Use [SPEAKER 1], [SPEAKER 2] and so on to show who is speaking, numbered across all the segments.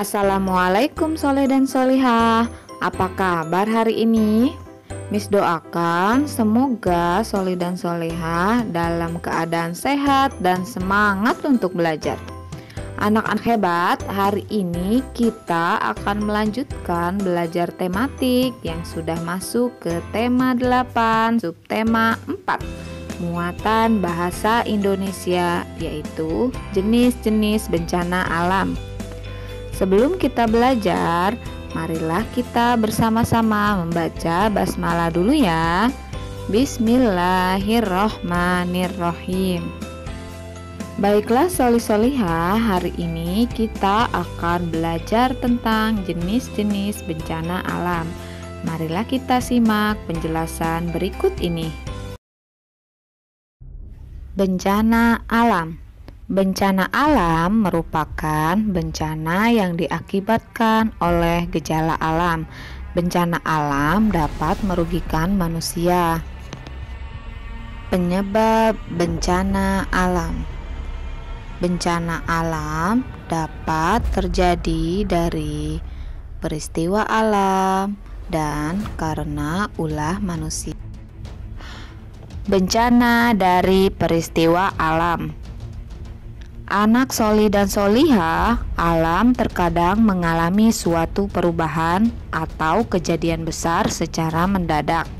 [SPEAKER 1] Assalamualaikum Soleh dan Solihah. Apa kabar hari ini? Miss doakan semoga Soleh dan Solihah dalam keadaan sehat dan semangat untuk belajar. Anak-anak hebat, hari ini kita akan melanjutkan belajar tematik yang sudah masuk ke tema 8, subtema 4, muatan bahasa Indonesia, yaitu jenis-jenis bencana alam. Sebelum kita belajar, marilah kita bersama-sama membaca basmalah dulu ya. Bismillahirrohmanirrohim. Baiklah Solih-Solihah, hari ini kita akan belajar tentang jenis-jenis bencana alam. Marilah kita simak penjelasan berikut ini. Bencana alam. Bencana alam merupakan bencana yang diakibatkan oleh gejala alam. Bencana alam dapat merugikan manusia. Penyebab bencana alam. Bencana alam dapat terjadi dari peristiwa alam dan karena ulah manusia. Bencana dari peristiwa alam. Anak Solih dan Solihah, alam terkadang mengalami suatu perubahan atau kejadian besar secara mendadak.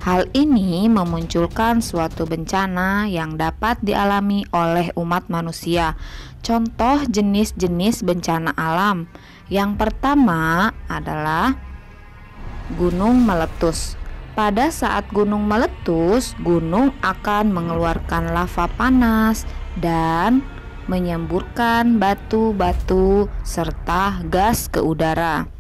[SPEAKER 1] Hal ini memunculkan suatu bencana yang dapat dialami oleh umat manusia. Contoh jenis-jenis bencana alam. Yang pertama adalah gunung meletus. Pada saat gunung meletus, gunung akan mengeluarkan lava panas dan menyemburkan batu-batu serta gas ke udara.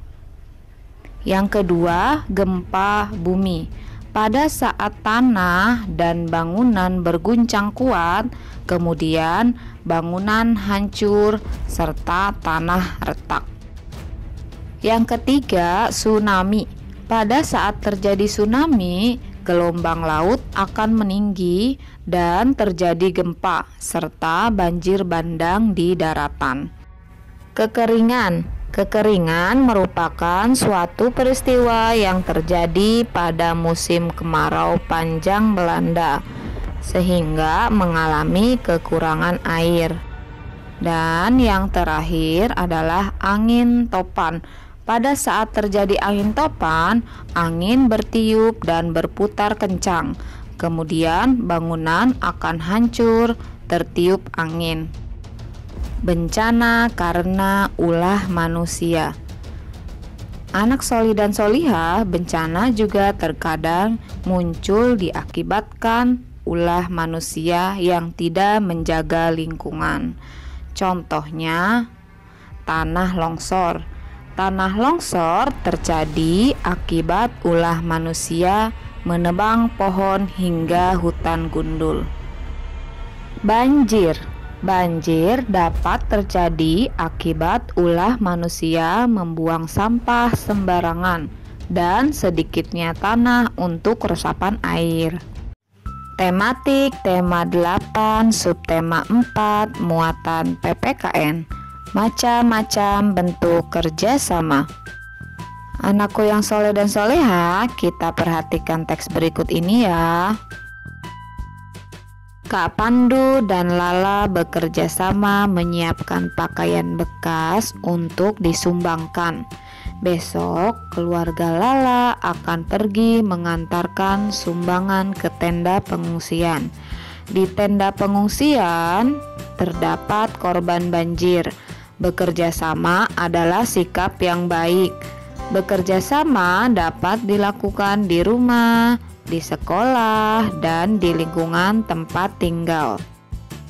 [SPEAKER 1] Yang kedua, gempa bumi. Pada saat tanah dan bangunan berguncang kuat, kemudian bangunan hancur serta tanah retak. Yang ketiga, tsunami. Pada saat terjadi tsunami, gelombang laut akan meninggi dan terjadi gempa serta banjir bandang di daratan. Kekeringan. Kekeringan merupakan suatu peristiwa yang terjadi pada musim kemarau panjang melanda sehingga mengalami kekurangan air. Dan yang terakhir adalah angin topan. Pada saat terjadi angin topan, angin bertiup dan berputar kencang. Kemudian bangunan akan hancur tertiup angin. Bencana karena ulah manusia. Anak Solih dan Solihah, bencana juga terkadang muncul diakibatkan ulah manusia yang tidak menjaga lingkungan. Contohnya, tanah longsor. Tanah longsor terjadi akibat ulah manusia menebang pohon hingga hutan gundul. Banjir. Banjir dapat terjadi akibat ulah manusia membuang sampah sembarangan dan sedikitnya tanah untuk resapan air. Tematik tema 8, subtema 4, muatan PPKN. Macam-macam bentuk kerjasama. Anakku yang soleh dan solehah, kita perhatikan teks berikut ini ya. Kak Pandu dan Lala bekerja sama menyiapkan pakaian bekas untuk disumbangkan. Besok keluarga Lala akan pergi mengantarkan sumbangan ke tenda pengungsian. Di tenda pengungsian terdapat korban banjir. Bekerja sama adalah sikap yang baik. Bekerja sama dapat dilakukan di rumah, di sekolah, dan di lingkungan tempat tinggal.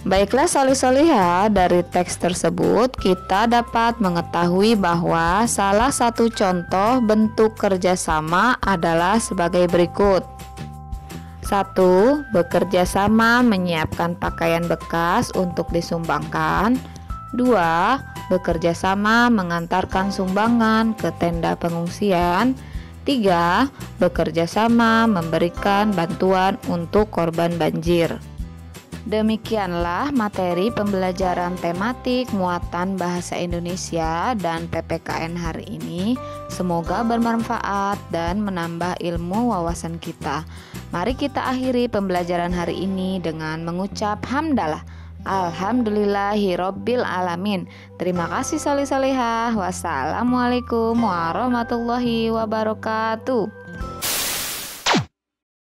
[SPEAKER 1] Baiklah Solih-Solihah, dari teks tersebut kita dapat mengetahui bahwa salah satu contoh bentuk kerjasama adalah sebagai berikut. 1. Bekerja sama menyiapkan pakaian bekas untuk disumbangkan. 2. Bekerja sama mengantarkan sumbangan ke tenda pengungsian. 3. Bekerja sama memberikan bantuan untuk korban banjir. Demikianlah materi pembelajaran tematik muatan bahasa Indonesia dan PPKN hari ini. Semoga bermanfaat dan menambah ilmu wawasan kita. Mari kita akhiri pembelajaran hari ini dengan mengucap hamdalah. Alhamdulillahirabbil alamin. Terima kasih solih-solihah. Wassalamualaikum warahmatullahi wabarakatuh.